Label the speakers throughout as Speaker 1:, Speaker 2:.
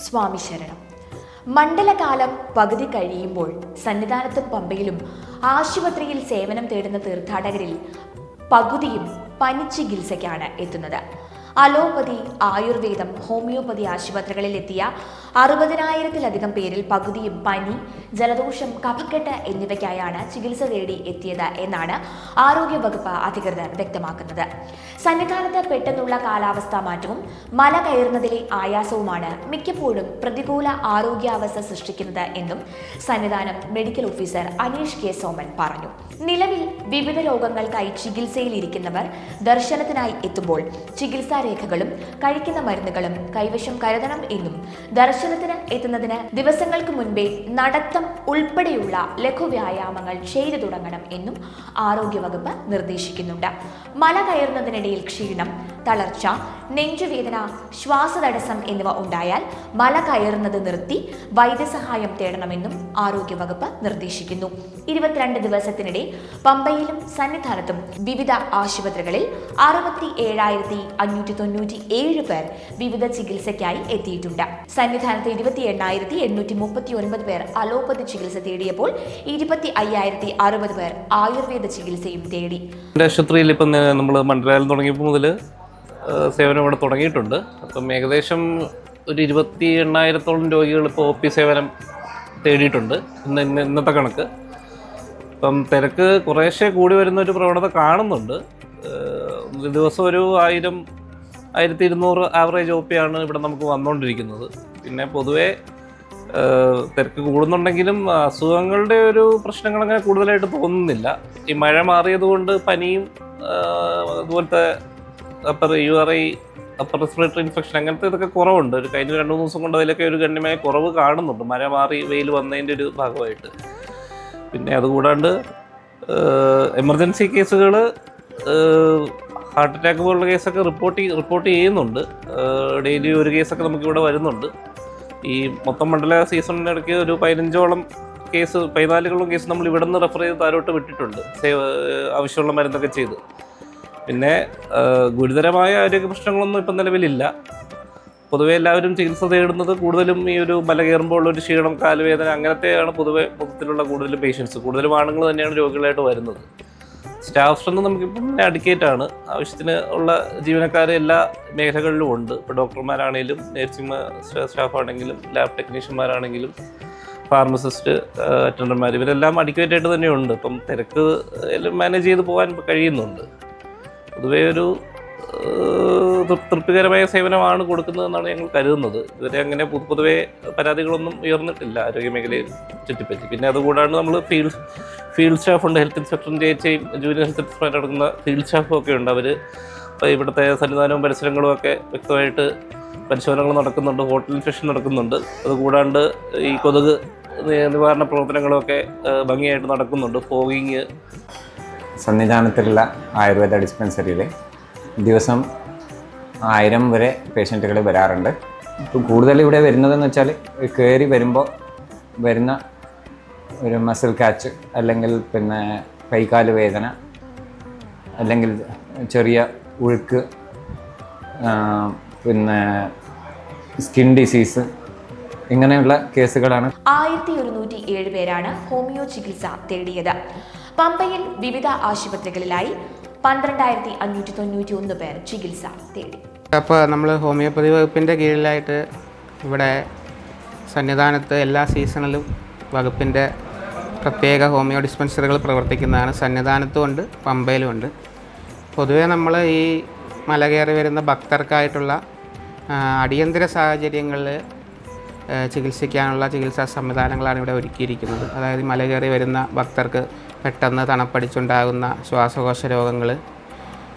Speaker 1: സ്വാമി ശരണം. മണ്ഡലകാലം പകുതി കഴിയുമ്പോൾ സന്നിധാനത്തും പമ്പയിലും ആശുപത്രിയിൽ സേവനം തേടുന്ന തീർത്ഥാടകരിൽ പകുതിയും പനി ചികിത്സയ്ക്കാണ് എത്തുന്നത്. അലോപ്പതി, ആയുർവേദം, ഹോമിയോപ്പതി ആശുപത്രികളിൽ എത്തിയ 60,000-ലധികം പേരിൽ പകുതിയും പനി, ജലദോഷം, കഫക്കെട്ട് എന്നിവയ്ക്കായാണ് ചികിത്സ തേടി എത്തിയത് എന്നാണ് ആരോഗ്യവകുപ്പ് അധികൃതർ വ്യക്തമാക്കുന്നത്. സന്നിധാനത്ത് പെട്ടെന്നുള്ള കാലാവസ്ഥാ മാറ്റവും മല കയറുന്നതിലെ ആയാസവുമാണ് മിക്കപ്പോഴും പ്രതികൂല ആരോഗ്യാവസ്ഥ സൃഷ്ടിക്കുന്നത് എന്നും Sannidhanam medical officer Aneesh K Soman പറഞ്ഞു. നിലവിൽ വിവിധ രോഗങ്ങൾക്കായി ചികിത്സയിലിരിക്കുന്നവർ ദർശനത്തിനായി എത്തുമ്പോൾ ചികിത്സാ രേഖകളും കഴിക്കുന്ന മരുന്നുകളും കൈവശം കരുതണം എന്നും ദർശനത്തിന് എത്തുന്നതിന് ദിവസങ്ങൾക്ക് മുൻപേ നടത്തം ഉൾപ്പെടെയുള്ള ലഘുവ്യായാമങ്ങൾ ചെയ്തു തുടങ്ങണം എന്നും ആരോഗ്യവകുപ്പ് നിർദ്ദേശിക്കുന്നുണ്ട്. മല കയറുന്നതിനിടയിൽ ക്ഷീണം, തളർച്ച, നെഞ്ചുവേദന, ശ്വാസതടസ്സം എന്നിവ ഉണ്ടായാൽ മല കയറുന്നത് നിർത്തി വൈദ്യസഹായം തേടണമെന്നും ആരോഗ്യവകുപ്പ് നിർദ്ദേശിക്കുന്നു. 22 ദിവസത്തിനിടെ പമ്പയിലും സന്നിധാനത്തും വിവിധ ആശുപത്രികളിൽ 67,597 പേർ വിവിധ ചികിത്സയ്ക്കായി എത്തിയിട്ടുണ്ട്. സന്നിധാനത്ത് 28,839 പേർ അലോപ്പതി ചികിത്സ തേടിയപ്പോൾ 25,060 പേർ ആയുർവേദ ചികിത്സയും തേടി.
Speaker 2: ആശുപത്രിയിൽ ഇപ്പം നമ്മൾ മണ്ഡലകാലം തുടങ്ങിയപ്പോൾ മുതൽ സേവനം ഇവിടെ തുടങ്ങിയിട്ടുണ്ട്. അപ്പം ഏകദേശം ഒരു 28,000-ഓളം രോഗികൾ ഇപ്പോൾ ഒ പി സേവനം തേടിയിട്ടുണ്ട് ഇന്നത്തെ കണക്ക്. ഇപ്പം തിരക്ക് കുറേശ്ശെ കൂടി വരുന്ന ഒരു പ്രവണത കാണുന്നുണ്ട്. ദിവസം ഒരു 1,000-1,200 ആവറേജ് ഒ പി ആണ് ഇവിടെ നമുക്ക് വന്നുകൊണ്ടിരിക്കുന്നത്. പിന്നെ പൊതുവേ തിരക്ക് കൂടുന്നുണ്ടെങ്കിലും അസുഖങ്ങളുടെ ഒരു പ്രശ്നങ്ങൾ അങ്ങനെ കൂടുതലായിട്ട് തോന്നുന്നില്ല. ഈ മഴ മാറിയതുകൊണ്ട് പനിയും അതുപോലത്തെ URI, അപ്പർ റെസ്പിറേറ്ററി ഇൻഫെക്ഷൻ അങ്ങനത്തെ ഇതൊക്കെ കുറവുണ്ട്. ഒരു കഴിഞ്ഞ 2-3 ദിവസം കൊണ്ട് അതിലൊക്കെ ഒരു ഗണ്യമായ കുറവ് കാണുന്നുണ്ട്, മഴ മാറി വെയിൽ വന്നതിൻ്റെ ഒരു ഭാഗമായിട്ട്. പിന്നെ അതുകൂടാണ്ട് എമർജൻസി കേസുകൾ, ഹാർട്ട് അറ്റാക്ക് പോലുള്ള കേസൊക്കെ റിപ്പോർട്ട് ചെയ്യുന്നുണ്ട്. ഡെയിലി ഒരു കേസൊക്കെ നമുക്കിവിടെ വരുന്നുണ്ട്. ഈ മൊത്തം മണ്ഡല സീസണിനിടയ്ക്ക് ഒരു 15ഓളം കേസ്, 14 കേസ് നമ്മൾ ഇവിടെ നിന്ന് റെഫർ ചെയ്ത് താരോട്ട് വിട്ടിട്ടുണ്ട്, ആവശ്യമുള്ള മരുന്നൊക്കെ ചെയ്ത്. പിന്നെ ഗുരുതരമായ ആരോഗ്യ പ്രശ്നങ്ങളൊന്നും ഇപ്പം നിലവിലില്ല. പൊതുവെ എല്ലാവരും ചികിത്സ തേടുന്നത് കൂടുതലും ഈ ഒരു മല കയറുമ്പോൾ ഒരു ക്ഷീണം, കാലുവേദന അങ്ങനത്തെയാണ് പൊതുവെ മൊത്തത്തിലുള്ള കൂടുതലും പേഷ്യൻസ്. കൂടുതലും ആണുങ്ങൾ തന്നെയാണ് രോഗികളായിട്ട് വരുന്നത്. സ്റ്റാഫ് സ്ട്രെങ്ത് നമുക്കിപ്പം അഡിക്കേറ്റാണ്. ആവശ്യത്തിന് ഉള്ള ജീവനക്കാർ എല്ലാ മേഖലകളിലും ഉണ്ട്. ഇപ്പോൾ ഡോക്ടർമാരാണെങ്കിലും, നഴ്സിംഗ് സ്റ്റാഫാണെങ്കിലും, ലാബ് ടെക്നീഷ്യന്മാരാണെങ്കിലും, ഫാർമസിസ്റ്റ്, അറ്റൻഡർമാർ, ഇവരെല്ലാം അഡിക്വേറ്റായിട്ട് തന്നെയുണ്ട്. ഇപ്പം തിരക്ക് മാനേജ് ചെയ്ത് പോകാൻ കഴിയുന്നുണ്ട്. പൊതുവേ ഒരു തൃപ്തികരമായ സേവനമാണ് കൊടുക്കുന്നതെന്നാണ് ഞങ്ങൾ കരുതുന്നത്. ഇതുവരെ അങ്ങനെ പൊതുവേ പരാതികളൊന്നും ഉയർന്നിട്ടില്ല ആരോഗ്യമേഖലയെ ചുറ്റിപ്പറ്റി. പിന്നെ അതുകൂടാണ്ട് നമ്മൾ ഫീൽഡ് സ്റ്റാഫുണ്ട്, ഹെൽത്ത് ഇൻസ്പെക്ടറിൻ്റെ ജൂനിയർ ഹെൽത്ത് ഇൻസ്പെക്ടർ നടക്കുന്ന ഫീൽഡ് സ്റ്റാഫും ഒക്കെ ഉണ്ട്. അവർ ഇപ്പോൾ ഇവിടുത്തെ സന്നിധാനവും പരിസരങ്ങളും ഒക്കെ വ്യക്തമായിട്ട് പരിശോധനകൾ നടക്കുന്നുണ്ട്, ഹോട്ടൽ ഇൻഫെക്ഷൻ നടക്കുന്നുണ്ട്. അതുകൂടാണ്ട് ഈ കൊതുക് നിവാരണ പ്രവർത്തനങ്ങളൊക്കെ ഭംഗിയായിട്ട് നടക്കുന്നുണ്ട്. ഫോഗിങ്.
Speaker 3: സന്നിധാനത്തിലുള്ള ആയുർവേദ ഡിസ്പെൻസറിയിൽ ദിവസം 1000 വരെ പേഷ്യൻറ്റുകൾ വരാറുണ്ട്. ഇപ്പോൾ കൂടുതൽ ഇവിടെ വരുന്നതെന്ന് വെച്ചാൽ കയറി വരുമ്പോൾ വരുന്ന ഒരു മസിൽ കാച്ച്, അല്ലെങ്കിൽ പിന്നെ കൈകാല് വേദന, അല്ലെങ്കിൽ ചെറിയ ഉഴുക്ക്, പിന്നെ സ്കിൻ ഡിസീസ്, ഇങ്ങനെയുള്ള കേസുകളാണ്.
Speaker 1: 1,107 പേരാണ് ഹോമിയോ ചികിത്സ തേടിയത്. പമ്പയിൽ വിവിധ ആശുപത്രികളിലായി 12,591 പേർ ചികിത്സ തേടി.
Speaker 4: അപ്പോൾ നമ്മൾ ഹോമിയോപ്പതി വകുപ്പിൻ്റെ കീഴിലായിട്ട് ഇവിടെ സന്നിധാനത്ത് എല്ലാ സീസണിലും വകുപ്പിൻ്റെ പ്രത്യേക ഹോമിയോ ഡിസ്പെൻസറികൾ പ്രവർത്തിക്കുന്നതാണ്. സന്നിധാനത്തുമുണ്ട്, പമ്പയിലുമുണ്ട്. പൊതുവേ നമ്മൾ ഈ മല കയറി വരുന്ന ഭക്തർക്കായിട്ടുള്ള അടിയന്തര സാഹചര്യങ്ങളിൽ ചികിത്സിക്കാനുള്ള ചികിത്സാ സംവിധാനങ്ങളാണ് ഇവിടെ ഒരുക്കിയിരിക്കുന്നത്. അതായത് മല കയറി വരുന്ന ഭക്തർക്ക് പെട്ടെന്ന് തണുപ്പടിച്ചുണ്ടാകുന്ന ശ്വാസകോശ രോഗങ്ങൾ,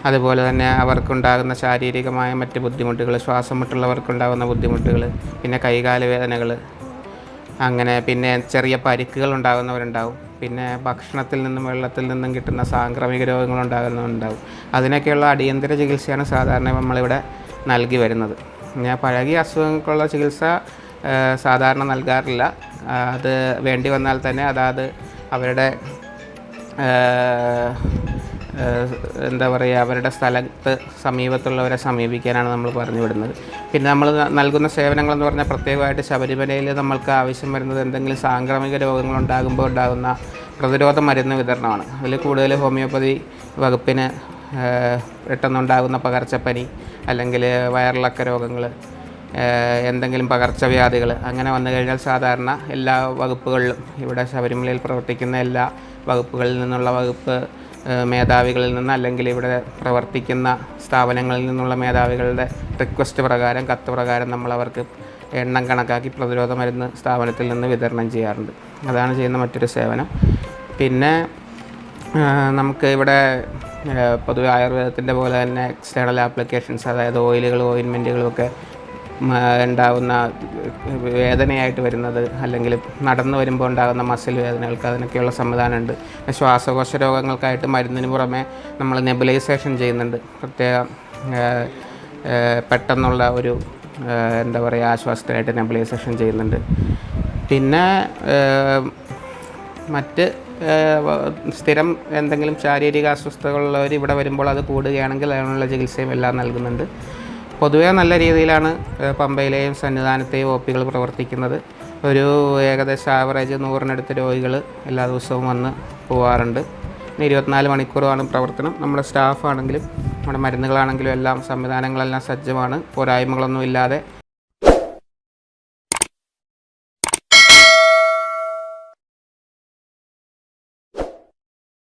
Speaker 4: അതുപോലെ തന്നെ അവർക്കുണ്ടാകുന്ന ശാരീരികമായ മറ്റ് ബുദ്ധിമുട്ടുകൾ, ശ്വാസം മുട്ടുള്ളവർക്കുണ്ടാകുന്ന ബുദ്ധിമുട്ടുകൾ, പിന്നെ കൈകാല് വേദനകൾ, അങ്ങനെ പിന്നെ ചെറിയ പരിക്കുകൾ ഉണ്ടാകുന്നവരുണ്ടാവും. പിന്നെ ഭക്ഷണത്തിൽ നിന്നും വെള്ളത്തിൽ നിന്നും കിട്ടുന്ന സാംക്രമിക രോഗങ്ങളുണ്ടാകുന്നവരുണ്ടാവും. അതിനൊക്കെയുള്ള അടിയന്തര ചികിത്സയാണ് സാധാരണ നമ്മളിവിടെ നൽകി വരുന്നത്. പഴകിയ അസുഖങ്ങൾക്കുള്ള ചികിത്സ സാധാരണ നൽകാറില്ല. അത് വേണ്ടി വന്നാൽ തന്നെ അതാത് അവരുടെ എന്താ പറയുക, അവരുടെ സ്ഥലത്ത് സമീപത്തുള്ളവരെ സമീപിക്കാനാണ് നമ്മൾ പറഞ്ഞു വിടുന്നത്. പിന്നെ നമ്മൾ നൽകുന്ന സേവനങ്ങളെന്ന് പറഞ്ഞാൽ പ്രത്യേകമായിട്ട് ശബരിമലയിൽ നമ്മൾക്ക് ആവശ്യം വരുന്നത് എന്തെങ്കിലും സാംക്രമിക രോഗങ്ങൾ ഉണ്ടാകുമ്പോൾ ഉണ്ടാകുന്ന പ്രതിരോധ മരുന്ന് വിതരണമാണ്. അതിൽ കൂടുതൽ ഹോമിയോപ്പതി വകുപ്പിന് പെട്ടെന്നുണ്ടാകുന്ന പകർച്ചപ്പനി അല്ലെങ്കിൽ വയറിളക്ക രോഗങ്ങൾ, എന്തെങ്കിലും പകർച്ചവ്യാധികൾ അങ്ങനെ വന്നു കഴിഞ്ഞാൽ സാധാരണ എല്ലാ വകുപ്പുകളിലും ഇവിടെ ശബരിമലയിൽ പ്രവർത്തിക്കുന്ന എല്ലാ വകുപ്പുകളിൽ നിന്നുള്ള വകുപ്പ് മേധാവികളിൽ നിന്ന് അല്ലെങ്കിൽ ഇവിടെ പ്രവർത്തിക്കുന്ന സ്ഥാപനങ്ങളിൽ നിന്നുള്ള മേധാവികളുടെ റിക്വസ്റ്റ് പ്രകാരം, കത്ത് പ്രകാരം നമ്മളവർക്ക് എണ്ണം കണക്കാക്കി പ്രതിരോധ മരുന്ന് സ്ഥാപനത്തിൽ നിന്ന് വിതരണം ചെയ്യാറുണ്ട്. അതാണ് ചെയ്യുന്ന മറ്റൊരു സേവനം. പിന്നെ നമുക്ക് ഇവിടെ പൊതുവെ ആയുർവേദത്തിൻ്റെ പോലെ തന്നെ എക്സ്റ്റേണൽ ആപ്ലിക്കേഷൻസ്, അതായത് ഓയിലുകളും ഓയിൻമെൻറ്റുകളും ഒക്കെ ഉണ്ടാകുന്ന വേദനയായിട്ട് വരുന്നത് അല്ലെങ്കിൽ നടന്നു വരുമ്പോൾ ഉണ്ടാകുന്ന മസിൽ വേദനകൾക്ക് അതിനൊക്കെയുള്ള സംവിധാനമുണ്ട്. ശ്വാസകോശ രോഗങ്ങൾക്കായിട്ട് മരുന്നിന് പുറമെ നമ്മൾ നെബുലൈസേഷൻ ചെയ്യുന്നുണ്ട്. പ്രത്യേകം പെട്ടെന്നുള്ള ഒരു എന്താ പറയുക ആശ്വാസത്തിനായിട്ട് നെബുലൈസേഷൻ ചെയ്യുന്നുണ്ട്. പിന്നെ മറ്റ് സ്ഥിരം എന്തെങ്കിലും ശാരീരിക അസ്വസ്ഥതകളുള്ളവർ ഇവിടെ വരുമ്പോൾ അത് കൂടുകയാണെങ്കിൽ അതിനുള്ള ചികിത്സയും എല്ലാം നൽകുന്നുണ്ട്. പൊതുവേ നല്ല രീതിയിലാണ് പമ്പയിലെയും സന്നിധാനത്തെയും ഒ പികൾ പ്രവർത്തിക്കുന്നത്. ഒരു ഏകദേശം ആവറേജ് 100-നടുത്ത് രോഗികൾ എല്ലാ ദിവസവും വന്ന് പോവാറുണ്ട്. 24 മണിക്കൂറുമാണ് പ്രവർത്തനം. നമ്മുടെ സ്റ്റാഫാണെങ്കിലും നമ്മുടെ മരുന്നുകളാണെങ്കിലും എല്ലാം സംവിധാനങ്ങളെല്ലാം സജ്ജമാണ്. പോരായ്മകളൊന്നും ഇല്ലാതെ